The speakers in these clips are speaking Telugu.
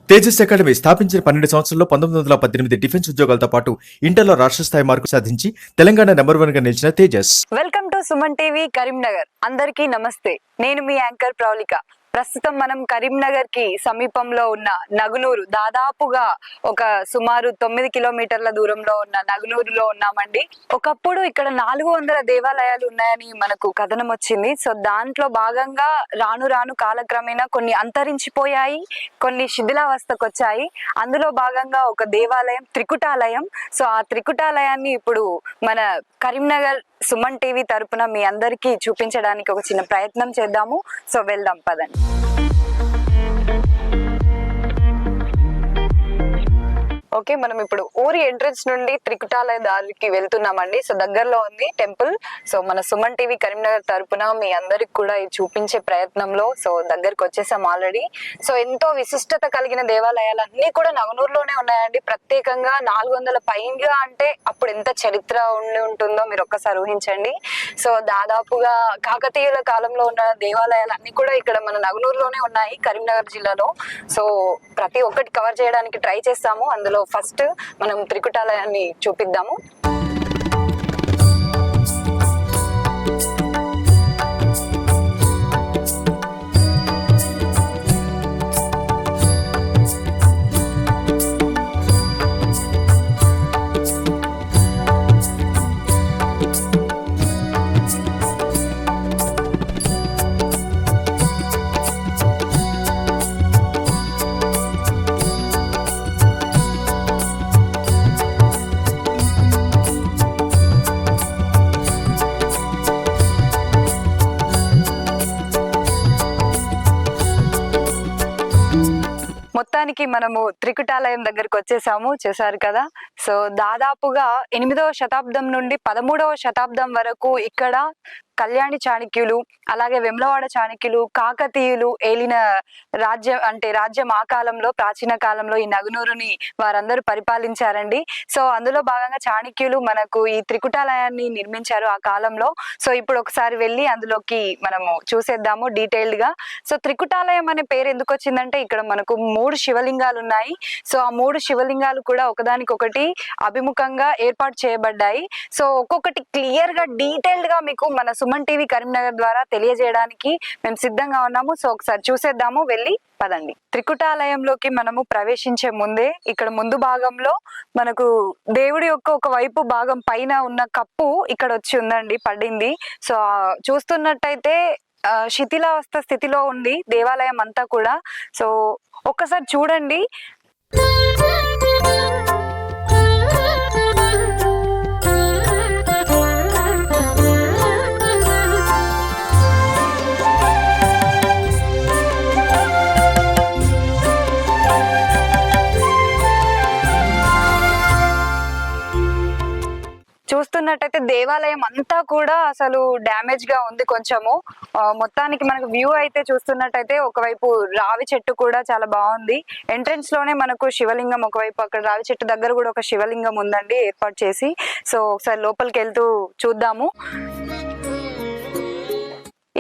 తేజస్ అకాడమీ స్థాపించిన 12 సంవత్సరాల్లో 1918 డిఫెన్స్ ఉద్యోగాలతో పాటు ఇంటర్లో రాష్ట్ర స్థాయి మార్కు సాధించి తెలంగాణ నెంబర్ 1 గా నిలిచిన Tejas. Welcome to Suman TV Karimnagar. అందరికీ నమస్తే. నేను మీ యాంకర్ ప్రౌలిక. ప్రస్తుతం మనం కరీంనగర్ కి సమీపంలో ఉన్న నగునూరు, దాదాపుగా ఒక సుమారు 9 కిలోమీటర్ల దూరంలో ఉన్న నగునూరులో ఉన్నామండి. ఒకప్పుడు ఇక్కడ 400 దేవాలయాలు ఉన్నాయని మనకు కథనం వచ్చింది. సో దాంట్లో భాగంగా రాను రాను కాలక్రమేణా కొన్ని అంతరించిపోయాయి, కొన్ని శిథిలావస్థకు వచ్చాయి. అందులో భాగంగా ఒక దేవాలయం త్రికుటాలయం. సో ఆ త్రికుటాలయాన్ని ఇప్పుడు మన కరీంనగర్ సుమన్ టీవీ తరపున మీ అందరికీ చూపించడానికి ఒక చిన్న ప్రయత్నం చేద్దాము. సో వెళ్దాం పదండి. ఓకే, మనం ఇప్పుడు ఊరి ఎంట్రన్స్ నుండి త్రికుటాలయ దారికి వెళ్తున్నామండి. సో దగ్గరలో ఉంది టెంపుల్. సో మన సుమన్ టీవీ కరీంనగర్ తరపున మీ అందరికి కూడా ఇది చూపించే ప్రయత్నంలో సో దగ్గరికి వచ్చేసాం ఆల్రెడీ. సో ఎంతో విశిష్టత కలిగిన దేవాలయాలన్నీ కూడా నగనూరులోనే ఉన్నాయండి. ప్రత్యేకంగా 400 పైగా అంటే అప్పుడు ఎంత చరిత్ర ఉండి ఉంటుందో మీరు ఒక్కసారి ఊహించండి. సో దాదాపుగా కాకతీయుల కాలంలో ఉన్న దేవాలయాలన్నీ కూడా ఇక్కడ మన నగనూరులోనే ఉన్నాయి, కరీంనగర్ జిల్లాలో. సో ప్రతి ఒక్కటి కవర్ చేయడానికి ట్రై చేస్తాము. అందులో ఫస్ట్ మనం త్రికుటాలయాన్ని చూపిద్దాము. మొత్తానికి మనము త్రికుటాలయం దగ్గరకు వచ్చేసాము, చూసారు కదా. సో దాదాపుగా 8వ శతాబ్దం నుండి 13వ శతాబ్దం వరకు ఇక్కడ కళ్యాణి చాణక్యులు, అలాగే వెమ్లవాడ చాణక్యులు, కాకతీయులు ఏలిన రాజ్యం ఆ కాలంలో, ప్రాచీన కాలంలో ఈ నగునూరుని వారందరూ పరిపాలించారండి. సో అందులో భాగంగా చాణక్యులు మనకు ఈ త్రికుటాలయాన్ని నిర్మించారు ఆ కాలంలో. సో ఇప్పుడు ఒకసారి వెళ్ళి అందులోకి మనము చూసేద్దాము డీటెయిల్డ్ గా. సో త్రికుటాలయం అనే పేరు ఎందుకు వచ్చిందంటే ఇక్కడ మనకు 3 శివలింగాలు ఉన్నాయి. సో ఆ 3 శివలింగాలు కూడా ఒకదానికొకటి అభిముఖంగా ఏర్పాటు చేయబడ్డాయి. సో ఒక్కొక్కటి క్లియర్ గా డీటెయిల్డ్ గా మీకు మన సుమన్ టీవీ కరీంనగర్ ద్వారా తెలియజేయడానికి మేము సిద్ధంగా ఉన్నాము. సో ఒకసారి చూసేద్దాము, వెళ్ళి పదండి. త్రికుటాలయంలోకి మనము ప్రవేశించే ముందే ఇక్కడ ముందు భాగంలో మనకు దేవుడి యొక్క ఒక వైపు భాగం పైన ఉన్న కప్పు ఇక్కడ వచ్చి ఉందండి, పడింది. సో చూస్తున్నట్టయితే శిథిలావస్థ స్థితిలో ఉంది దేవాలయం అంతా కూడా. సో ఒక్కసారి చూడండి. చూస్తున్నట్టయితే దేవాలయం అంతా కూడా అసలు డ్యామేజ్ గా ఉంది కొంచెము. మొత్తానికి మనకు వ్యూ అయితే చూస్తున్నట్టయితే ఒకవైపు రావి చెట్టు కూడా చాలా బాగుంది. ఎంట్రన్స్ లోనే మనకు శివలింగం ఒకవైపు, అక్కడ రావి చెట్టు దగ్గర కూడా ఒక శివలింగం ఉందండి ఏర్పాటు చేసి. సో ఒకసారి లోపలికి వెళ్తూ చూద్దాము.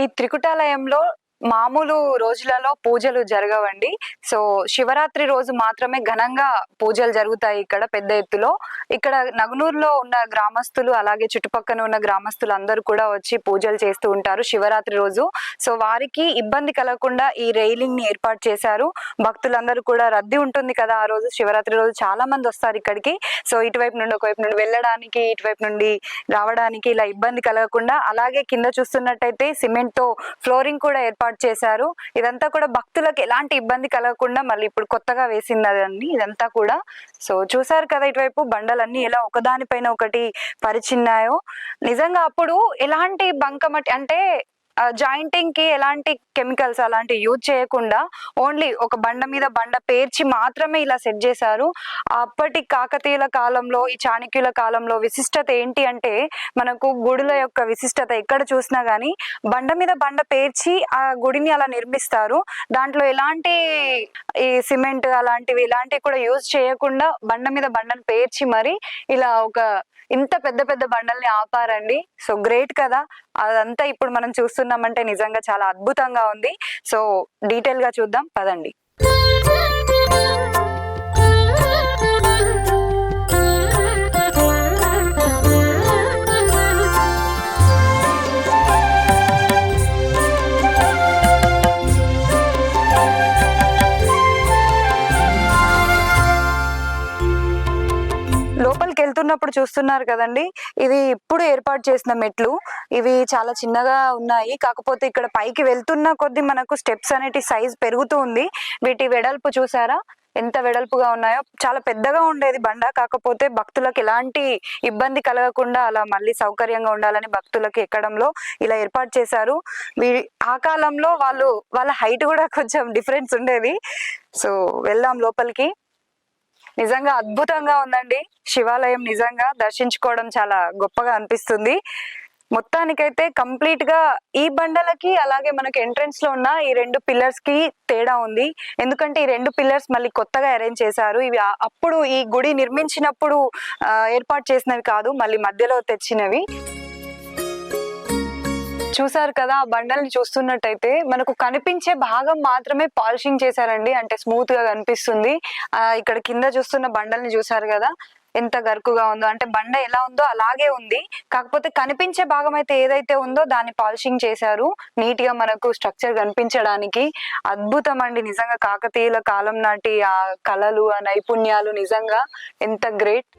ఈ త్రికుటాలయంలో మామూలు రోజులలో పూజలు జరగవండి. సో శివరాత్రి రోజు మాత్రమే ఘనంగా పూజలు జరుగుతాయి ఇక్కడ పెద్ద ఎత్తులో. ఇక్కడ నగునూరులో ఉన్న గ్రామస్తులు, అలాగే చుట్టుపక్కల ఉన్న గ్రామస్తులు అందరూ కూడా వచ్చి పూజలు చేస్తూ ఉంటారు శివరాత్రి రోజు. సో వారికి ఇబ్బంది కలగకుండా ఈ రైలింగ్ ని ఏర్పాటు చేశారు. భక్తులందరూ కూడా రద్దీ ఉంటుంది కదా ఆ రోజు, శివరాత్రి రోజు చాలా మంది వస్తారు ఇక్కడికి. సో ఇటువైపు నుండి ఒకవైపు నుండి వెళ్ళడానికి, ఇటువైపు నుండి రావడానికి ఇలా ఇబ్బంది కలగకుండా. అలాగే కింద చూస్తున్నట్టయితే సిమెంట్ తో ఫ్లోరింగ్ కూడా ఏర్పాటు చేశారు. ఇదంతా కూడా భక్తులకు ఎలాంటి ఇబ్బంది కలగకుండా మళ్ళీ ఇప్పుడు కొత్తగా వేసిందండి ఇదంతా కూడా. సో చూసారు కదా ఇటువైపు బండలన్నీ ఎలా ఒకదానిపైన ఒకటి పరిచిన్నాయో. నిజంగా అప్పుడు ఎలాంటి బంకమట్టి అంటే జాయింటింగ్ కి ఎలాంటి కెమికల్స్ అలాంటివి యూజ్ చేయకుండా ఓన్లీ ఒక బండ మీద బండ పేర్చి మాత్రమే ఇలా సెట్ చేశారు. అప్పటి కాకతీయుల కాలంలో, ఈ చాణక్యుల కాలంలో విశిష్టత ఏంటి అంటే మనకు గుడుల యొక్క విశిష్టత ఎక్కడ చూసినా గానీ బండ మీద బండ పేర్చి ఆ గుడిని అలా నిర్మిస్తారు. దాంట్లో ఎలాంటి ఈ సిమెంట్ అలాంటివి ఇలాంటివి కూడా యూజ్ చేయకుండా బండ మీద బండను పేర్చి మరి ఇలా ఒక ఇంత పెద్ద పెద్ద బండల్ని ఆపారండి. సో గ్రేట్ కదా. అదంతా ఇప్పుడు మనం చూస్తున్నామంటే నిజంగా చాలా అద్భుతంగా ఉంది. సో డీటెయిల్ గా చూద్దాం పదండి. వెళ్తున్నప్పుడు చూస్తున్నారు కదండి, ఇది ఇప్పుడు ఏర్పాటు చేసిన మెట్లు. ఇవి చాలా చిన్నగా ఉన్నాయి, కాకపోతే ఇక్కడ పైకి వెళ్తున్న కొద్దీ మనకు స్టెప్స్ అనేటి సైజ్ పెరుగుతూ ఉంది. వీటి వెడల్పు చూసారా ఎంత వెడల్పుగా ఉన్నాయో. చాలా పెద్దగా ఉండేది బండ, కాకపోతే భక్తులకు ఎలాంటి ఇబ్బంది కలగకుండా అలా మళ్ళీ సౌకర్యంగా ఉండాలని భక్తులకు ఎక్కడంలో ఇలా ఏర్పాటు చేశారు. ఆ కాలంలో వాళ్ళ హైట్ కూడా కొంచెం డిఫరెన్స్ ఉండేది. సో వెళ్దాం లోపలికి. నిజంగా అద్భుతంగా ఉందండి శివాలయం, నిజంగా దర్శించుకోవడం చాలా గొప్పగా అనిపిస్తుంది. మొత్తానికైతే కంప్లీట్ గా ఈ బండలకి అలాగే మనకి ఎంట్రన్స్ లో ఉన్న ఈ 2 పిల్లర్స్ కి తేడా ఉంది. ఎందుకంటే ఈ 2 పిల్లర్స్ మళ్ళీ కొత్తగా అరేంజ్ చేశారు. ఇవి అప్పుడు ఈ గుడి నిర్మించినప్పుడు ఏర్పాటు చేసినవి కాదు, మళ్ళీ మధ్యలో తెచ్చినవి. చూసారు కదా, ఆ బండల్ని చూస్తున్నట్టయితే మనకు కనిపించే భాగం మాత్రమే పాలిషింగ్ చేశారండి, అంటే స్మూత్ గా కనిపిస్తుంది. ఇక్కడ కింద చూస్తున్న బండల్ని చూసారు కదా ఎంత గరుకుగా ఉందో, అంటే బండ ఎలా ఉందో అలాగే ఉంది, కాకపోతే కనిపించే భాగం అయితే ఏదైతే ఉందో దాన్ని పాలిషింగ్ చేశారు నీట్ గా మనకు స్ట్రక్చర్ కనిపించడానికి. అద్భుతం అండి నిజంగా, కాకతీయుల కాలం నాటి ఆ కళలు, ఆ నైపుణ్యాలు నిజంగా ఎంత గ్రేట్.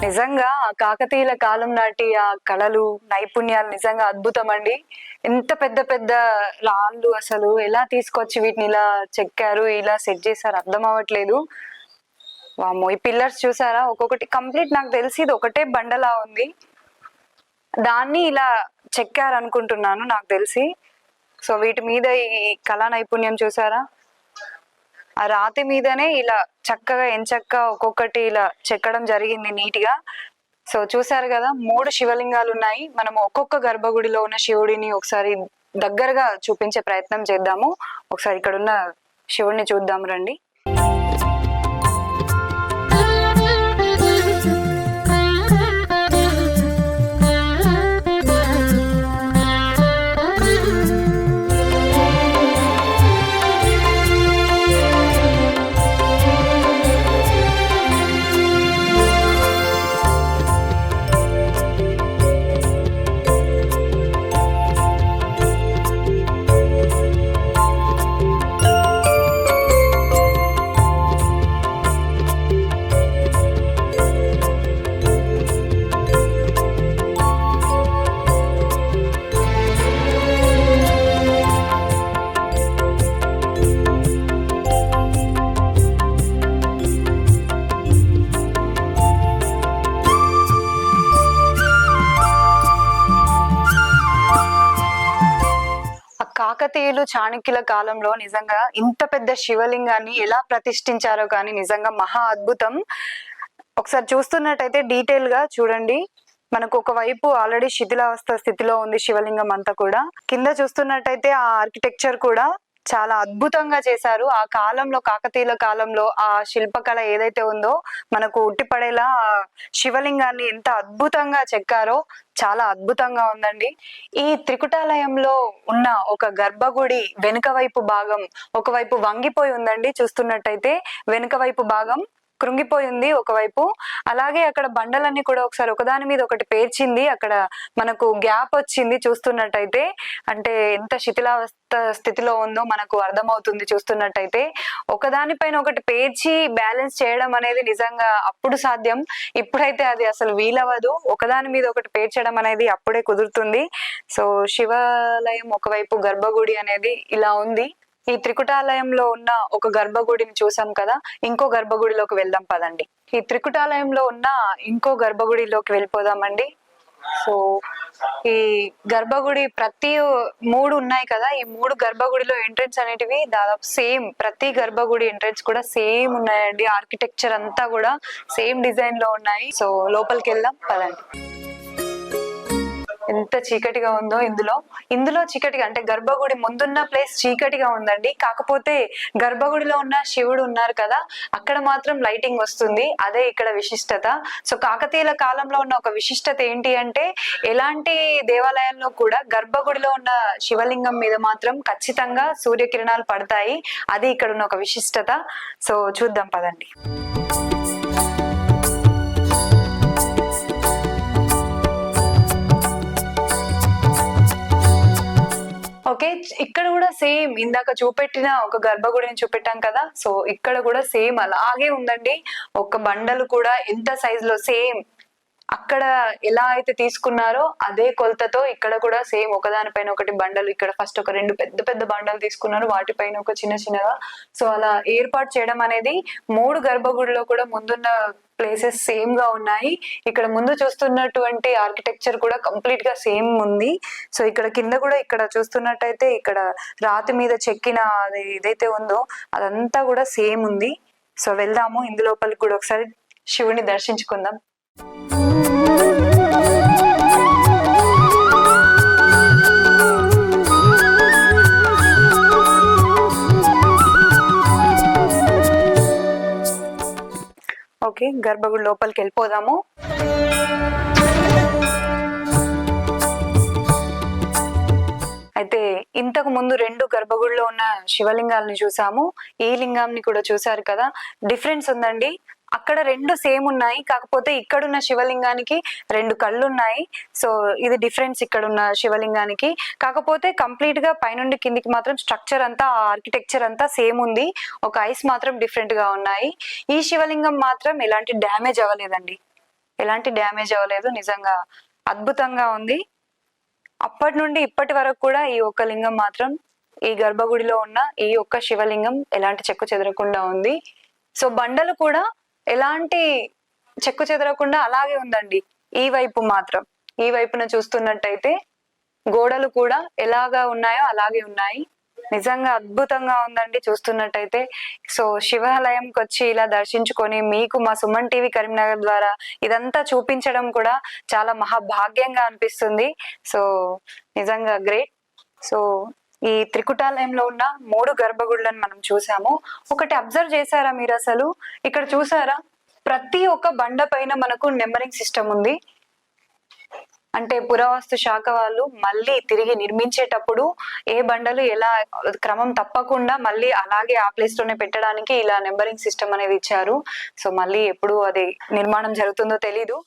నిజంగా ఆ కాకతీయుల కాలం నాటి ఆ కళలు, నైపుణ్యాలు నిజంగా అద్భుతం అండి. ఎంత పెద్ద పెద్ద రాళ్ళు అసలు ఎలా తీసుకొచ్చి వీటిని ఇలా చెక్కారు, ఇలా సెట్ చేశారు అర్థం అవ్వట్లేదు. వామ్మో, ఈ పిల్లర్స్ చూసారా ఒక్కొక్కటి కంప్లీట్, నాకు తెలిసి ఇది ఒకటే బండలా ఉంది, దాన్ని ఇలా చెక్కారు అనుకుంటున్నాను నాకు తెలిసి. సో వీటి మీద ఈ కళా నైపుణ్యం చూసారా, ఆ రాతి మీదనే ఇలా చక్కగా ఎంచక్క ఒక్కొక్కటి ఇలా చెక్కడం జరిగింది నీట్ గా. సో చూసారు కదా 3 శివలింగాలు ఉన్నాయి. మనం ఒక్కొక్క గర్భగుడిలో ఉన్న శివుడిని ఒకసారి దగ్గరగా చూపించే ప్రయత్నం చేద్దాము. ఒకసారి ఇక్కడ ఉన్న శివుడిని చూద్దాం రండి. కాకతీయులు చాణక్యుల కాలంలో నిజంగా ఇంత పెద్ద శివలింగాన్ని ఎలా ప్రతిష్ఠించారో కానీ నిజంగా మహా అద్భుతం. ఒకసారి చూస్తున్నట్టయితే డీటెయిల్ గా చూడండి, మనకు ఒకవైపు ఆల్రెడీ శిథిలావస్థ స్థితిలో ఉంది శివలింగం అంతా కూడా. కింద చూస్తున్నట్టయితే ఆ ఆర్కిటెక్చర్ కూడా చాలా అద్భుతంగా చేశారు. ఆ కాలంలో కాకతీయుల కాలంలో ఆ శిల్పకళ ఏదైతే ఉందో మనకు ఉట్టిపడేలా శివలింగాన్ని ఎంత అద్భుతంగా చెక్కారో చాలా అద్భుతంగా ఉందండి. ఈ త్రికుటాలయంలో ఉన్న ఒక గర్భగుడి వెనుక వైపు భాగం ఒకవైపు వంగిపోయి ఉందండి. చూస్తున్నట్టయితే వెనుక వైపు భాగం కృంగిపోయింది ఒకవైపు. అలాగే అక్కడ బండలన్నీ కూడా ఒకసారి ఒకదాని మీద ఒకటి పేర్చింది, అక్కడ మనకు గ్యాప్ వచ్చింది చూస్తున్నట్టయితే. అంటే ఎంత శిథిలావస్థ స్థితిలో ఉందో మనకు అర్థమవుతుంది చూస్తున్నట్టయితే. ఒకదానిపైన ఒకటి పేర్చి బ్యాలెన్స్ చేయడం అనేది నిజంగా అప్పుడు సాధ్యం, ఇప్పుడైతే అది అసలు వీలవ్వదు. ఒకదాని మీద ఒకటి పేర్చడం అనేది అప్పుడే కుదురుతుంది. సో శివాలయం ఒకవైపు గర్భగుడి అనేది ఇలా ఉంది. ఈ త్రికుటాలయంలో ఉన్న ఒక గర్భగుడిని చూసాం కదా, ఇంకో గర్భగుడిలోకి వెళ్దాం పదండి. ఈ త్రికుటాలయంలో ఉన్న ఇంకో గర్భగుడిలోకి వెళ్ళిపోదామండి. సో ఈ గర్భగుడి ప్రతి 3 ఉన్నాయి కదా, ఈ 3 గర్భగుడిలో ఎంట్రెన్స్ అనేటివి దాదాపు సేమ్, ప్రతి గర్భగుడి ఎంట్రెన్స్ కూడా సేమ్ ఉన్నాయండి. ఆర్కిటెక్చర్ అంతా కూడా సేమ్ డిజైన్ లో ఉన్నాయి. సో లోపలికి వెళ్దాం పదండి. ఎంత చీకటిగా ఉందో ఇందులో చీకటిగా అంటే గర్భగుడి ముందున్న ప్లేస్ చీకటిగా ఉందండి. కాకపోతే గర్భగుడిలో ఉన్న శివుడు ఉన్నారు కదా, అక్కడ మాత్రం లైటింగ్ వస్తుంది. అదే ఇక్కడ విశిష్టత. సో కాకతీయుల కాలంలో ఉన్న ఒక విశిష్టత ఏంటి అంటే, ఎలాంటి దేవాలయంలో కూడా గర్భగుడిలో ఉన్న శివలింగం మీద మాత్రం ఖచ్చితంగా సూర్యకిరణాలు పడతాయి. అది ఇక్కడ ఉన్న ఒక విశిష్టత. సో చూద్దాం పదండి. ఓకే, ఇక్కడ కూడా సేమ్ ఇందాక చూపెట్టిన ఒక గర్భగుడిని చూపెట్టాం కదా, సో ఇక్కడ కూడా సేమ్ అలాగే ఉందండి. ఒక బండలు కూడా ఎంత సైజ్ లో సేమ్ అక్కడ ఎలా అయితే తీసుకున్నారో అదే కొలతతో ఇక్కడ కూడా సేమ్ ఒకదానిపైన ఒకటి బండలు. ఇక్కడ ఫస్ట్ ఒక 2 పెద్ద పెద్ద బండలు తీసుకున్నారు, వాటిపైన ఒక చిన్నగా. సో అలా ఏర్పాటు చేయడం అనేది 3 గర్భగుడిలో కూడా ముందున్న ప్లేసెస్ సేమ్ గా ఉన్నాయి. ఇక్కడ ముందు చూస్తున్నటువంటి ఆర్కిటెక్చర్ కూడా కంప్లీట్ గా సేమ్ ఉంది. సో ఇక్కడ కింద కూడా ఇక్కడ చూస్తున్నట్టయితే ఇక్కడ రాతి మీద చెక్కిన అది ఏదైతే ఉందో అదంతా కూడా సేమ్ ఉంది. సో వెళ్దాము ఇందులోపలికి కూడా ఒకసారి శివుని దర్శించుకుందాం. ఓకే, గర్భగుడి లోపలికి వెళ్ళిపోదాము. అయితే ఇంతకు ముందు 2 గర్భగుడిలో ఉన్న శివలింగాలను చూసాము, ఈ లింగాన్ని కూడా చూసారు కదా. డిఫరెన్స్ ఉందండి. అక్కడ 2 సేమ్ ఉన్నాయి, కాకపోతే ఇక్కడున్న శివలింగానికి 2 కళ్ళు ఉన్నాయి. సో ఇది డిఫరెన్స్ ఇక్కడ ఉన్న శివలింగానికి. కాకపోతే కంప్లీట్ గా పైనుండి కిందికి మాత్రం స్ట్రక్చర్ అంతా, ఆర్కిటెక్చర్ అంతా సేమ్ ఉంది. ఒక ఐస్ మాత్రం డిఫరెంట్ గా ఉన్నాయి. ఈ శివలింగం మాత్రం ఎలాంటి డ్యామేజ్ అవ్వలేదండి, ఎలాంటి డ్యామేజ్ అవ్వలేదు. నిజంగా అద్భుతంగా ఉంది. అప్పటి నుండి ఇప్పటి వరకు కూడా ఈ ఒక్క లింగం మాత్రం, ఈ గర్భగుడిలో ఉన్న ఈ ఒక్క శివలింగం ఎలాంటి చెక్కు చెదరకుండా ఉంది. సో బండలు కూడా ఎలాంటి చెక్కు చెదరకుండా అలాగే ఉందండి. ఈ వైపు మాత్రం, ఈ వైపున చూస్తున్నట్టయితే గోడలు కూడా ఎలాగా ఉన్నాయో అలాగే ఉన్నాయి. నిజంగా అద్భుతంగా ఉందండి చూస్తున్నట్టయితే. సో శివాలయంకి వచ్చి ఇలా దర్శించుకొని మీకు మా సుమన్ టీవీ కరీంనగర్ ద్వారా ఇదంతా చూపించడం కూడా చాలా మహాభాగ్యంగా అనిపిస్తుంది. సో నిజంగా గ్రేట్. సో ఈ త్రికుటాలయంలో ఉన్న 3 గర్భగుడులను మనం చూసాము. ఒకటి అబ్జర్వ్ చేశారా మీరు? అసలు ఇక్కడ చూసారా, ప్రతి ఒక్క బండ పైన మనకు నెంబరింగ్ సిస్టమ్ ఉంది. అంటే పురావస్తు శాఖ వాళ్ళు మళ్ళీ తిరిగి నిర్మించేటప్పుడు ఏ బండలు ఎలా క్రమం తప్పకుండా మళ్ళీ అలాగే ఆ ప్లేస్ లోనే పెట్టడానికి ఇలా నెంబరింగ్ సిస్టమ్ అనేది ఇచ్చారు. సో మళ్ళీ ఎప్పుడు అది నిర్మాణం జరుగుతుందో తెలీదు.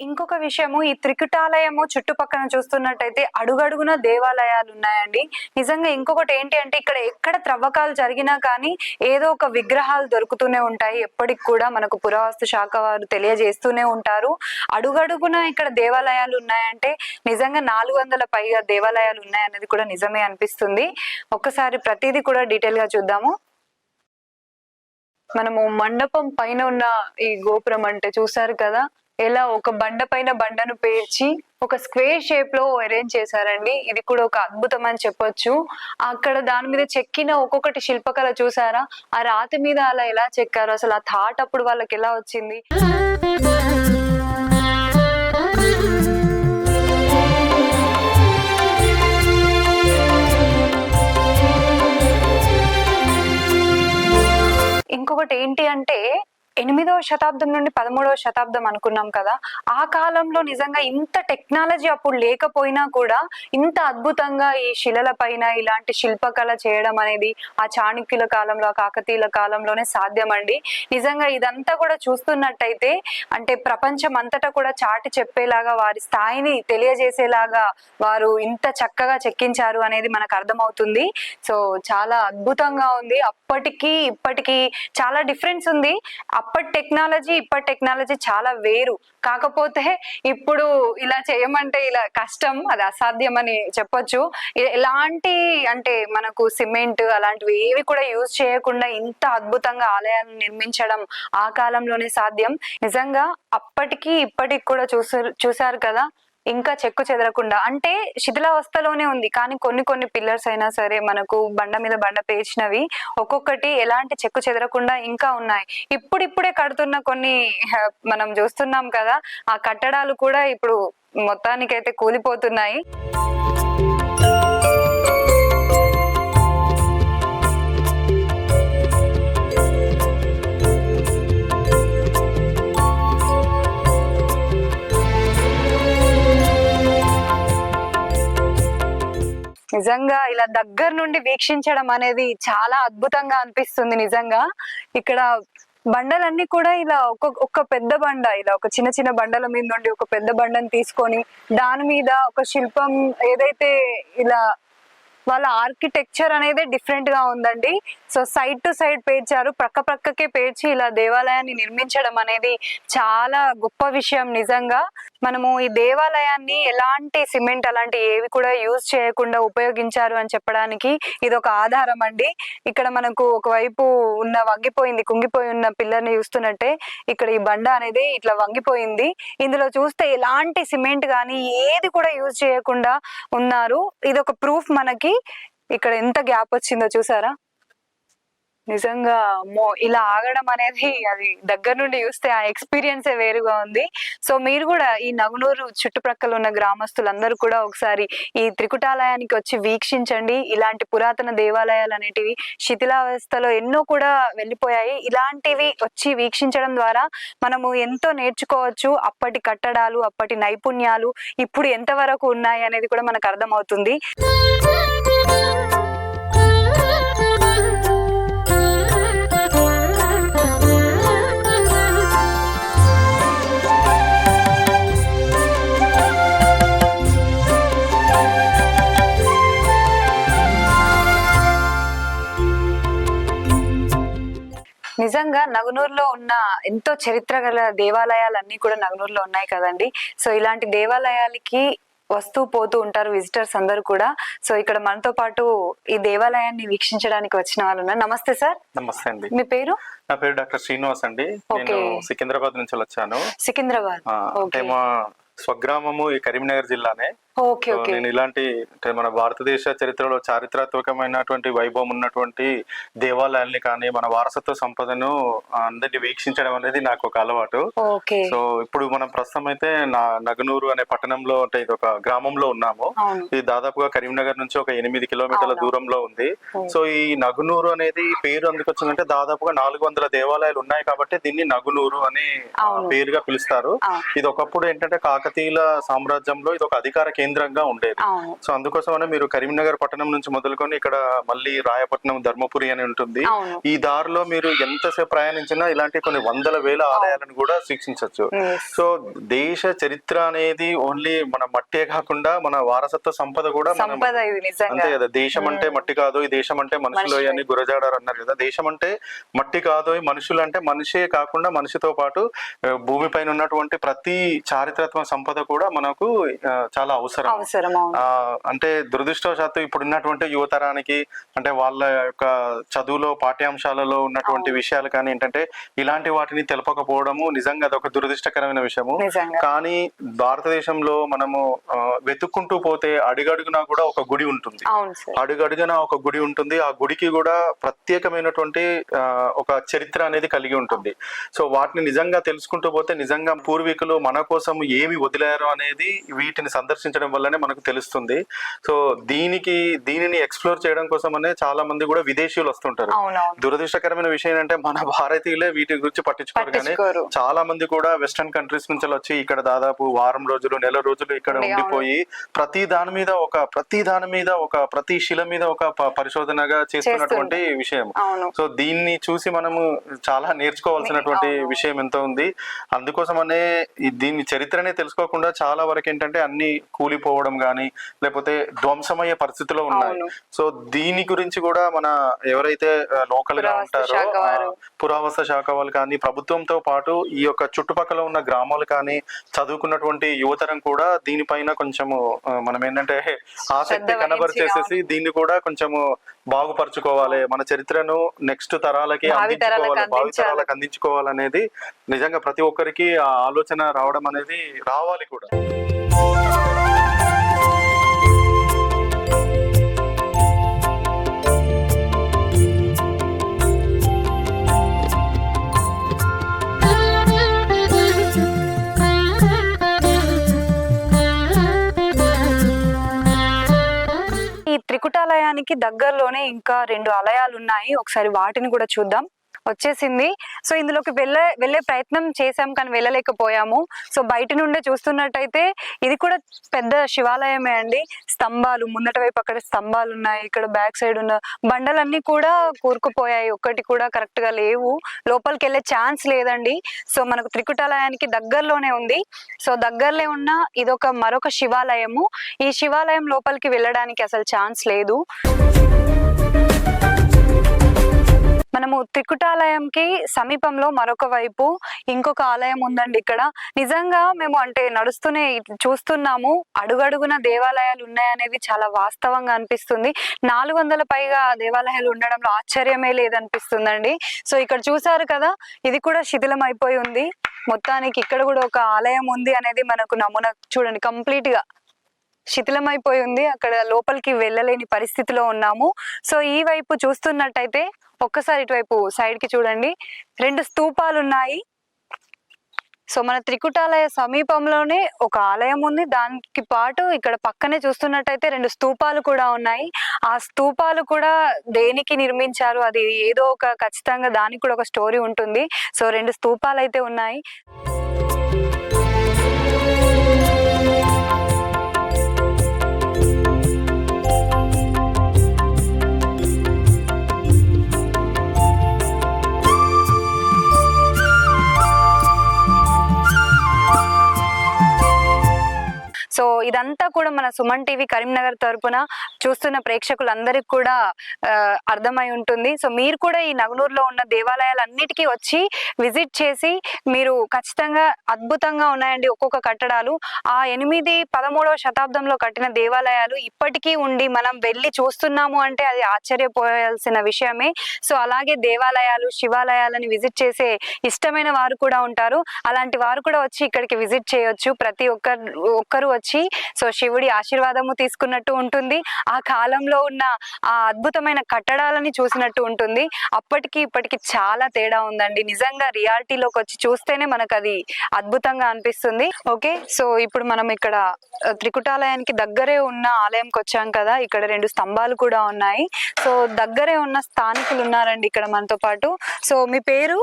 ఇంకొక విషయము, ఈ త్రికుటాలయము చుట్టుపక్కల చూస్తున్నట్టయితే అడుగడుగున దేవాలయాలు ఉన్నాయండి. నిజంగా ఇంకొకటి ఏంటి అంటే, ఇక్కడ ఎక్కడ త్రవ్వకాలు జరిగినా కానీ ఏదో ఒక విగ్రహాలు దొరుకుతూనే ఉంటాయి. ఎప్పటికి కూడా మనకు పురావస్తు శాఖ వారు తెలియజేస్తూనే ఉంటారు. అడుగడుగున ఇక్కడ దేవాలయాలు ఉన్నాయంటే నిజంగా 400 పైగా దేవాలయాలు ఉన్నాయన్నది కూడా నిజమే అనిపిస్తుంది. ఒక్కసారి ప్రతిదీ కూడా డీటెయిల్ గా చూద్దాము. మనము మండపం పైన ఉన్న ఈ గోపురం అంటే చూసారు కదా, ఎలా ఒక బండ పైన బండను పేర్చి ఒక స్క్వేర్ షేప్ లో అరేంజ్ చేశారండి. ఇది కూడా ఒక అద్భుతం అని చెప్పొచ్చు. అక్కడ దాని మీద చెక్కిన ఒక్కొక్కటి శిల్పకళ చూసారా, ఆ రాతి మీద అలా ఎలా చెక్కారు, అసలు ఆ థాట్ అప్పుడు వాళ్ళకి ఎలా వచ్చింది. ఇంకొకటి ఏంటి అంటే, 8వ శతాబ్దం నుండి 13వ శతాబ్దం అనుకున్నాం కదా, ఆ కాలంలో నిజంగా ఇంత టెక్నాలజీ అప్పుడు లేకపోయినా కూడా ఇంత అద్భుతంగా ఈ శిలల పైన ఇలాంటి శిల్పకళ చేయడం అనేది ఆ చాణక్యుల కాలంలో, ఆ కాకతీయుల కాలంలోనే సాధ్యమండి. నిజంగా ఇదంతా కూడా చూస్తున్నట్టయితే అంటే ప్రపంచం అంతటా కూడా చాటి చెప్పేలాగా, వారి స్థాయిని తెలియజేసేలాగా వారు ఇంత చక్కగా చెక్కించారు అనేది మనకు అర్థమవుతుంది. సో చాలా అద్భుతంగా ఉంది. అప్పటికి ఇప్పటికి చాలా డిఫరెన్స్ ఉంది. అప్పటి టెక్నాలజీ ఇప్పటి టెక్నాలజీ చాలా వేరు. కాకపోతే ఇప్పుడు ఇలా చేయమంటే ఇలా కష్టం, అది అసాధ్యం అని చెప్పొచ్చు. ఎలాంటి అంటే మనకు సిమెంట్ అలాంటివి ఏవి కూడా యూజ్ చేయకుండా ఇంత అద్భుతంగా ఆలయాలను నిర్మించడం ఆ కాలంలోనే సాధ్యం. నిజంగా అప్పటికి ఇప్పటికి కూడా చూసారు కదా, ఇంకా చెక్కు చెదరకుండా, అంటే శిథిలావస్థలోనే ఉంది కానీ కొన్ని కొన్ని పిల్లర్స్ అయినా సరే మనకు బండ మీద బండ పేర్చినవి ఒక్కొక్కటి ఎలాంటి చెక్కు చెదరకుండా ఇంకా ఉన్నాయి. ఇప్పుడిప్పుడే కడుతున్న కొన్ని మనం చూస్తున్నాం కదా, ఆ కట్టడాలు కూడా ఇప్పుడు మొత్తానికైతే కూలిపోతున్నాయి. నిజంగా ఇలా దగ్గర నుండి వీక్షించడం అనేది చాలా అద్భుతంగా అనిపిస్తుంది. నిజంగా ఇక్కడ బండలన్నీ కూడా ఇలా ఒక పెద్ద బండ, ఇలా ఒక చిన్న చిన్న బండల మీద నుండి ఒక పెద్ద బండని తీసుకొని దాని మీద ఒక శిల్పం ఏదైతే ఇలా వాళ్ళ ఆర్కిటెక్చర్ అనేది డిఫరెంట్ గా ఉందండి. సో సైడ్ టు సైడ్ పేర్చారు, ప్రక్క ప్రక్కకే పేర్చి ఇలా దేవాలయాన్ని నిర్మించడం అనేది చాలా గొప్ప విషయం. నిజంగా మనము ఈ దేవాలయాన్ని ఎలాంటి సిమెంట్ అలాంటి ఏవి కూడా యూజ్ చేయకుండా ఉపయోగించారు అని చెప్పడానికి ఇది ఒక ఆధారం అండి. ఇక్కడ మనకు ఒకవైపు ఉన్న వంగిపోయింది కుంగిపోయి ఉన్న పిల్లర్ని చూస్తున్నట్టే ఇక్కడ ఈ బండ అనేది ఇట్లా వంగిపోయింది. ఇందులో చూస్తే ఎలాంటి సిమెంట్ కానీ ఏది కూడా యూజ్ చేయకుండా ఉన్నారు. ఇది ఒక ప్రూఫ్ మనకి. ఇక్కడ ఎంత గ్యాప్ వచ్చిందో చూసారా. నిజంగా ఇలా ఆగడం అనేది అది దగ్గర నుండి చూస్తే ఆ ఎక్స్పీరియన్సే వేరుగా ఉంది. సో మీరు కూడా ఈ నగునూరు చుట్టుప్రక్కల ఉన్న గ్రామస్తులందరూ కూడా ఒకసారి ఈ త్రికుటాలయానికి వచ్చి వీక్షించండి. ఇలాంటి పురాతన దేవాలయాలు అనేటివి శిథిలావస్థలో ఎన్నో కూడా వెళ్ళిపోయాయి. ఇలాంటివి వచ్చి వీక్షించడం ద్వారా మనము ఎంతో నేర్చుకోవచ్చు. అప్పటి కట్టడాలు, అప్పటి నైపుణ్యాలు ఇప్పుడు ఎంతవరకు ఉన్నాయి అనేది కూడా మనకు అర్థమవుతుంది. నిజంగా నగునూరులో ఉన్న ఎంతో చరిత్ర గల దేవాలయాలన్నీ కూడా నగునూరులో ఉన్నాయి కదండి. సో ఇలాంటి దేవాలయాలకి వస్తూ పోతూ ఉంటారు విజిటర్స్ అందరూ కూడా. సో ఇక్కడ మనతో పాటు ఈ దేవాలయాన్ని వీక్షించడానికి వచ్చిన వాళ్ళు ఉన్నారు. నమస్తే సార్. నమస్తే అండి. మీ పేరు? నా పేరు డాక్టర్ శ్రీనివాస్ అండి. నేను సికింద్రాబాద్ నుంచి వచ్చాను. సికింద్రాబాద్ అంటే మా స్వగ్రామము ఈ కరీంనగర్ జిల్లానే. నేను ఇలాంటి మన భారతదేశ చరిత్రలో చారిత్రాత్మకమైనటువంటి వైభవం ఉన్నటువంటి దేవాలయాల్ని కానీ మన వారసత్వ సంపదను అందరినీ వీక్షించడం అనేది నాకు ఒక అలవాటు. సో ఇప్పుడు మనం ప్రస్తుతం అయితే నగనూరు అనే పట్టణంలో అంటే ఇది ఒక గ్రామంలో ఉన్నాము. ఇది దాదాపుగా కరీంనగర్ నుంచి ఒక 8 కిలోమీటర్ల దూరంలో ఉంది. సో ఈ నగునూరు అనేది పేరు అందుకు వచ్చిందంటే దాదాపుగా 400 దేవాలయాలు ఉన్నాయి కాబట్టి దీన్ని నగునూరు అని పేరుగా పిలుస్తారు. ఇది ఒకప్పుడు ఏంటంటే కాకతీయుల సామ్రాజ్యంలో ఇది ఒక అధికార కేంద్రంగా ఉండేది. సో అందుకోసమనే మీరు కరీంనగర్ పట్టణం నుంచి మొదలుకొని ఇక్కడ మళ్ళీ రాయపట్నం, ధర్మపురి అని ఉంటుంది. ఈ దారిలో మీరు ఎంతసేపు ప్రయాణించినా ఇలాంటి కొన్ని వందల వేల ఆలయాలను కూడా వీక్షించవచ్చు. సో దేశ చరిత్ర అనేది ఓన్లీ మన మట్టే కాకుండా మన వారసత్వ సంపద కూడా అంతే కదా. దేశం అంటే మట్టి కాదు, ఈ దేశం అంటే మనుషులు అని గురజాడారు అన్నారు కదా. దేశం అంటే మట్టి కాదు, మనుషులు అంటే మనిషే కాకుండా మనిషితో పాటు భూమిపైన ఉన్నటువంటి ప్రతి చారిత్రాత్మక సంపద కూడా మనకు చాలా అవసరం. అంటే దురదృష్టవశాత్తు ఇప్పుడు ఉన్నటువంటి యువతరానికి అంటే వాళ్ళ యొక్క చదువులో పాఠ్యాంశాలలో ఉన్నటువంటి విషయాలు కానీ ఏంటంటే ఇలాంటి వాటిని తెలపకపోవడము నిజంగా అదొక దురదృష్టకరమైన విషయము. కానీ భారతదేశంలో మనము వెతుక్కుంటూ పోతే అడుగడుగునా కూడా ఒక గుడి ఉంటుంది. అడుగడుగునా ఒక గుడి ఉంటుంది. ఆ గుడికి కూడా ప్రత్యేకమైనటువంటి ఒక చరిత్ర అనేది కలిగి ఉంటుంది. సో వాటిని నిజంగా తెలుసుకుంటూ పోతే నిజంగా పూర్వీకులు మన కోసం ఏమి వదిలారు అనేది వీటిని సందర్శించడం వల్లనే మనకు తెలుస్తుంది. సో దీనిని ఎక్స్ప్లోర్ చేయడం కోసమనే చాలా మంది కూడా విదేశీయులు వస్తుంటారు. దురదృష్టకరమైన విషయం ఏంటంటే మన భారతీయులే వీటి గురించి పట్టించుకోరు. కానీ చాలా మంది కూడా వెస్టర్న్ కంట్రీస్ నుంచి వచ్చి ఇక్కడ దాదాపు వారం రోజులు, నెల రోజులు ఇక్కడ ఉండిపోయి ప్రతి దాని మీద ప్రతి శిల మీద ఒక పరిశోధనగా చేస్తున్నటువంటి విషయం. సో దీన్ని చూసి మనము చాలా నేర్చుకోవాల్సినటువంటి విషయం ఎంతో ఉంది. అందుకోసమనే దీని చరిత్రనే తెలుసుకోకుండా చాలా వరకు ఏంటంటే అన్ని కూలిపోవడం గానీ లేకపోతే ధ్వంసమయ్యే పరిస్థితిలో ఉన్నాయి. సో దీని గురించి కూడా మన ఎవరైతే లోకల్ గా ఉంటారో పురావస్తు శాఖ వాళ్ళు కానీ ప్రభుత్వంతో పాటు ఈ యొక్క చుట్టుపక్కల ఉన్న గ్రామాలు కానీ చదువుకున్నటువంటి యువతరం కూడా దీనిపైన కొంచెము మనం ఏంటంటే ఆసక్తి కనబరిచేసేసి దీన్ని కూడా కొంచెము బాగుపరచుకోవాలి, మన చరిత్రను నెక్స్ట్ తరాలకి అందించుకోవాలి, భావితరాలకు అందించుకోవాలనేది నిజంగా ప్రతి ఒక్కరికి ఆ ఆలోచన రావడం అనేది రావాలి కూడా. ఈ త్రికుటాలయానికి దగ్గరలోనే ఇంకా 2 ఆలయాలు ఉన్నాయి. ఒకసారి వాటిని కూడా చూద్దాం. వచ్చేసింది. సో ఇందులోకి వెళ్ళే ప్రయత్నం చేశాం కానీ వెళ్ళలేకపోయాము. సో బయట నుండే చూస్తున్నట్టయితే ఇది కూడా పెద్ద శివాలయమే అండి. స్తంభాలు ముందట వైపు అక్కడ స్తంభాలు ఉన్నాయి. ఇక్కడ బ్యాక్ సైడ్ ఉన్న బండలన్నీ కూడా కూరుకుపోయాయి. ఒక్కటి కూడా కరెక్ట్ గా లేవు. లోపలికి వెళ్ళే ఛాన్స్ లేదండి. సో మనకు త్రికుటాలయానికి దగ్గరలోనే ఉంది. సో దగ్గరలో ఉన్న ఇదొక మరొక శివాలయము. ఈ శివాలయం లోపలికి వెళ్ళడానికి అసలు ఛాన్స్ లేదు. మనము త్రికుటాలయంకి సమీపంలో మరొక వైపు ఇంకొక ఆలయం ఉందండి. ఇక్కడ నిజంగా మేము అంటే నడుస్తూనే చూస్తున్నాము, అడుగడుగున దేవాలయాలు ఉన్నాయనేది చాలా వాస్తవంగా అనిపిస్తుంది. 400 పైగా దేవాలయాలు ఉండడంలో ఆశ్చర్యమే లేదనిపిస్తుందండి. సో ఇక్కడ చూసారు కదా, ఇది కూడా శిథిలం అయిపోయి ఉంది. మొత్తానికి ఇక్కడ కూడా ఒక ఆలయం ఉంది అనేది మనకు నమూనా చూడండి, కంప్లీట్ గా శిథిలమైపోయి ఉంది. అక్కడ లోపలికి వెళ్ళలేని పరిస్థితిలో ఉన్నాము. సో ఈ వైపు చూస్తున్నట్టయితే ఒక్కసారి ఇటువైపు సైడ్ కి చూడండి, 2 స్తూపాలు ఉన్నాయి. సో మన త్రికుటాలయ సమీపంలోనే ఒక ఆలయం ఉంది. దానికి పాటు ఇక్కడ పక్కనే చూస్తున్నట్టయితే 2 స్తూపాలు కూడా ఉన్నాయి. ఆ స్తూపాలు కూడా దేనికి నిర్మించారు, అది ఏదో ఒక ఖచ్చితంగా దానికి కూడా ఒక స్టోరీ ఉంటుంది. సో 2 స్తూపాలు అయితే ఉన్నాయి. సో ఇదంతా కూడా మన సుమన్ టీవీ కరీంనగర్ తరపున చూస్తున్న ప్రేక్షకులందరికీ కూడా అర్థమై ఉంటుంది. సో మీరు కూడా ఈ నగనూరులో ఉన్న దేవాలయాలన్నిటికీ వచ్చి విజిట్ చేసి మీరు ఖచ్చితంగా అద్భుతంగా ఉన్నాయండి ఒక్కొక్క కట్టడాలు. ఆ 8-13వ శతాబ్దంలో కట్టిన దేవాలయాలు ఇప్పటికీ ఉండి మనం వెళ్ళి చూస్తున్నాము అంటే అది ఆశ్చర్యపోయాల్సిన విషయమే. సో అలాగే దేవాలయాలు, శివాలయాలని విజిట్ చేసే ఇష్టమైన వారు కూడా ఉంటారు. అలాంటి వారు కూడా వచ్చి ఇక్కడికి విజిట్ చేయొచ్చు. ప్రతి ఒక్కరు వచ్చి సో శివుడి ఆశీర్వాదము తీసుకున్నట్టు ఉంటుంది. ఆ కాలంలో ఉన్న ఆ అద్భుతమైన కట్టడాలని చూసినట్టు ఉంటుంది. అప్పటికి ఇప్పటికి చాలా తేడా ఉందండి. నిజంగా రియాలిటీలోకి వచ్చి చూస్తేనే మనకు అది అద్భుతంగా అనిపిస్తుంది. ఓకే, సో ఇప్పుడు మనం ఇక్కడ త్రికుటాలయానికి దగ్గరే ఉన్న ఆలయంకి వచ్చాం కదా. ఇక్కడ 2 స్తంభాలు కూడా ఉన్నాయి. సో దగ్గరే ఉన్న స్థానికులు ఉన్నారండి ఇక్కడ మనతో పాటు. సో మీ పేరు?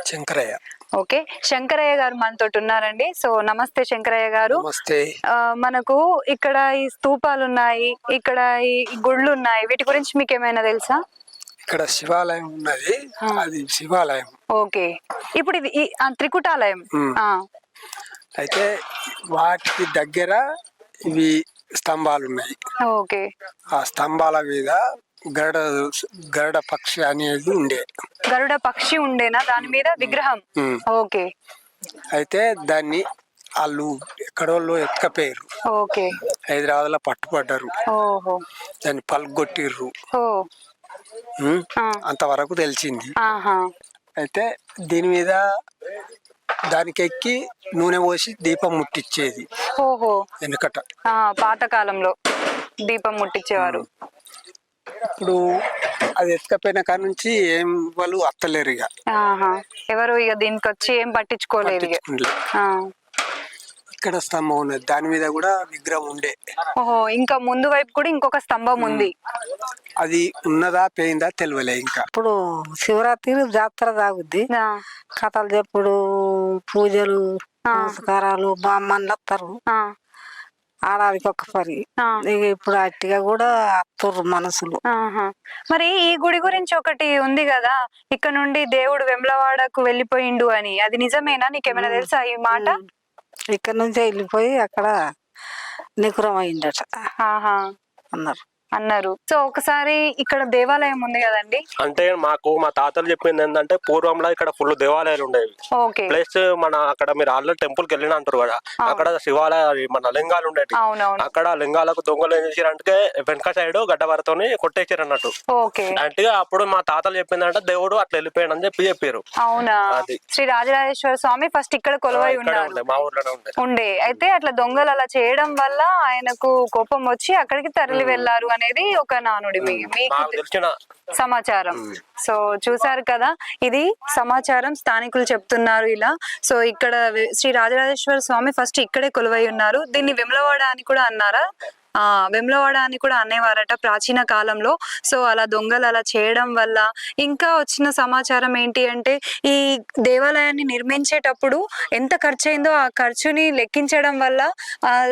శంకరయ్య. ఓకే, శంకరయ్య గారు మనతో ఉన్నారండి. సో నమస్తే శంకరయ్య గారు. నమస్తే. మనకు ఇక్కడ ఈ స్తూపాలు ఉన్నాయి, ఇక్కడ ఈ గుళ్ళు ఉన్నాయి, వీటి గురించి మీకు ఏమైనా తెలుసా? ఇక్కడ శివాలయం ఉన్నది, అది శివాలయం. ఓకే, ఇప్పుడు ఇది త్రికుటాలయం. అయితే వాటికి దగ్గర ఇవి స్తంభాలు ఉన్నాయి. ఓకే, ఆ స్తంభాల మీద గరుడ పక్షి అనేది ఉండే. గరుడ పక్షి ఉండేనా దాని మీద విగ్రహం? ఓకే, అయితే దాన్ని వాళ్ళు ఎక్కడోళ్ళు ఎక్కపోయారు. ఓకే, హైదరాబాద్ లో పట్టుపడ్డారు. ఓహో, దాన్ని పలుగొట్టిర్రు. అంతవరకు తెలిసింది. అయితే దీని మీద దానికి ఎక్కి నూనె పోసి దీపం ముట్టించేది. ఓహో, వెనుకట పాతకాలంలో దీపం ముట్టించేవారు. ఇప్పుడు అది ఎత్తుకపోయిన కాడ నుంచి ఏం వాళ్ళు అత్తలేరు. ఇక ఎవరు ఇక దీనికి వచ్చి ఏం పట్టించుకోలేదు. ఇక్కడ స్తంభం ఉన్నది, దాని మీద కూడా విగ్రహం ఉండే. ఓహో, ఇంకా ముందు వైపు కూడా ఇంకొక స్తంభం ఉంది. అది ఉన్నదా పోయిందా తెలియలే. ఇంకా ఇప్పుడు శివరాత్రి జాతర తాగుద్ది, కథలు చెప్పుడు, పూజలు, నమస్కారాలు, బామ్మన్లు వస్తారు ఆడానికి ఒక పరి. ఇప్పుడు అట్టిగా కూడా అత్తుర్రు మనసులు. మరి ఈ గుడి గురించి ఒకటి ఉంది కదా, ఇక్కడ నుండి దేవుడు వెమ్లవాడకు వెళ్ళిపోయిండు అని, అది నిజమేనా? నీకేమైనా తెలుసా ఈ మాట? ఇక్కడ నుంచి వెళ్ళిపోయి అక్కడ నికురం అయిందట అన్నారు. అన్నారు. సో ఒకసారి ఇక్కడ దేవాలయం ఉంది కదండి. అంటే మాకు మా తాతలు చెప్పింది ఏంటంటే పూర్వంలో ఇక్కడ ఫుల్ దేవాలయాలు ఉండేవి. ఓకే. ప్లస్ మన అక్కడ మీరు ఆల్రెడీ టెంపుల్ కి వెళ్ళిన అంటారు కదా, అక్కడ శివాలయ మన లింగాలు ఉండేవి. అక్కడ లింగాలకు దొంగలు ఏం చేశారంటే వెనక సైడ్ గడ్డవరతోని కొట్టేసారు అన్నట్టు. అంటే అప్పుడు మా తాతలు చెప్పిందంటే దేవుడు అట్లా వెళ్ళిపోయాడు అని చెప్పారు. అవునా? శ్రీ రాజరాజేశ్వర స్వామి ఫస్ట్ ఇక్కడ కొలువై ఉన్నారు, మా ఊర్లోనే ఉండే. అయితే అట్లా దొంగలు అలా చేయడం వల్ల ఆయనకు కోపం వచ్చి అక్కడికి తరలి వెళ్లారు అనేది ఒక నానుడి మీకు తెలిసిన సమాచారం. సో చూసారు కదా, ఇది సమాచారం స్థానికులు చెప్తున్నారు ఇలా. సో ఇక్కడ శ్రీ రాజరాజేశ్వర స్వామి ఫస్ట్ ఇక్కడే కొలువై ఉన్నారు. దీన్ని వెమ్లవాడ అని కూడా అన్నారా? వెమ్లవాడ అని కూడా అనేవారట ప్రాచీన కాలంలో. సో అలా దొంగలు అలా చేయడం వల్ల ఇంకా వచ్చిన సమాచారం ఏంటి అంటే, ఈ దేవాలయాన్ని నిర్మించేటప్పుడు ఎంత ఖర్చు అయిందో ఆ ఖర్చుని లెక్కించడం వల్ల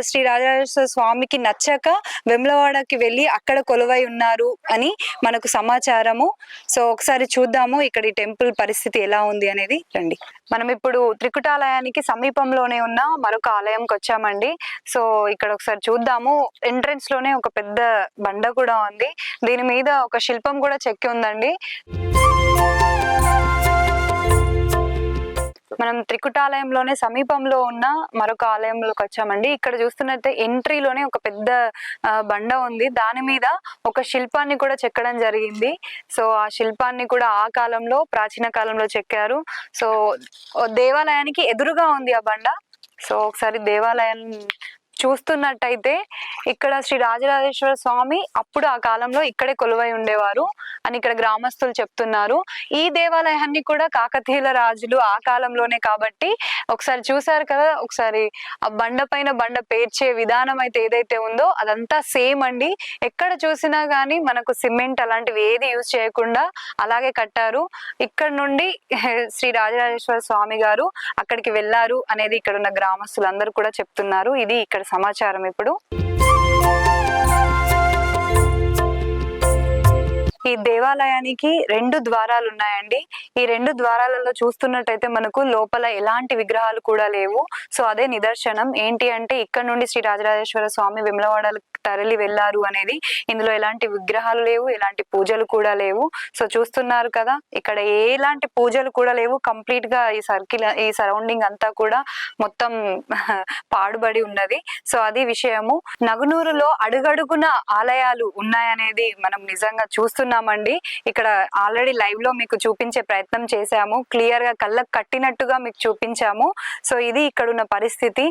శ్రీ రాజరాజేశ్వర స్వామికి నచ్చక వెమ్లవాడకి వెళ్ళి అక్కడ కొలువై ఉన్నారు అని మనకు సమాచారము. సో ఒకసారి చూద్దాము ఇక్కడ ఈ టెంపుల్ పరిస్థితి ఎలా ఉంది అనేది. రండి, మనం ఇప్పుడు త్రికుటాలయానికి సమీపంలోనే ఉన్న మరొక ఆలయంకి వచ్చామండి. సో ఇక్కడ ఒకసారి చూద్దాము. ఎంట్రన్స్ లోనే ఒక పెద్ద బండ కూడా ఉంది, దీని మీద ఒక శిల్పం కూడా చెక్కి ఉందండి. మనం త్రికుటాలయంలోనే సమీపంలో ఉన్న మరొక ఆలయంలోకి వచ్చామండి. ఇక్కడ చూస్తున్నట్టే ఎంట్రీలోనే ఒక పెద్ద బండ ఉంది, దాని మీద ఒక శిల్పాన్ని కూడా చెక్కడం జరిగింది. సో ఆ శిల్పాన్ని కూడా ఆ కాలంలో ప్రాచీన కాలంలో చెక్కారు. సో దేవాలయానికి ఎదురుగా ఉంది ఆ బండ. సో ఒకసారి దేవాలయం చూస్తున్నట్టయితే ఇక్కడ శ్రీ రాజరాజేశ్వర స్వామి అప్పుడు ఆ కాలంలో ఇక్కడే కొలువై ఉండేవారు అని ఇక్కడ గ్రామస్తులు చెప్తున్నారు. ఈ దేవాలయాన్ని కూడా కాకతీయుల రాజులు ఆ కాలంలోనే కాబట్టి ఒకసారి చూసారు కదా, ఒకసారి ఆ బండ పైన బండ పేర్చే విధానం అయితే ఏదైతే ఉందో అదంతా సేమ్ అండి. ఎక్కడ చూసినా గానీ మనకు సిమెంట్ అలాంటివి ఏది యూజ్ చేయకుండా అలాగే కట్టారు. ఇక్కడ నుండి శ్రీ రాజరాజేశ్వర స్వామి గారు అక్కడికి వెళ్ళారు అనేది ఇక్కడ ఉన్న గ్రామస్తులందరూ కూడా చెప్తున్నారు. ఇది ఇక్కడ సమాచారం. ఇప్పుడు ఈ దేవాలయానికి 2 ద్వారాలు ఉన్నాయండి. ఈ 2 ద్వారాలలో చూస్తున్నట్టయితే మనకు లోపల ఎలాంటి విగ్రహాలు కూడా లేవు. సో అదే నిదర్శనం ఏంటి అంటే ఇక్కడ నుండి శ్రీ రాజరాజేశ్వర స్వామి వెమ్లవాడలకు తరలి వెళ్ళారు అనేది. ఇందులో ఎలాంటి విగ్రహాలు లేవు, ఎలాంటి పూజలు కూడా లేవు. సో చూస్తున్నారు కదా, ఇక్కడ ఎలాంటి పూజలు కూడా లేవు. కంప్లీట్ గా ఈ సర్కిల్, ఈ సరౌండింగ్ అంతా కూడా మొత్తం పాడుబడి ఉన్నది. సో అది విషయము. నగునూరులో అడుగడుగున ఆలయాలు ఉన్నాయనేది మనం నిజంగా చూస్తున్నామండి. ఇక్కడ ఆల్రెడీ లైవ్ లో మీకు చూపించే ప్రయత్నం చేశాము, క్లియర్ గా కళ్ళకు కట్టినట్టుగా మీకు చూపించాము. సో ఇది ఇక్కడ ఉన్న పరిస్థితి.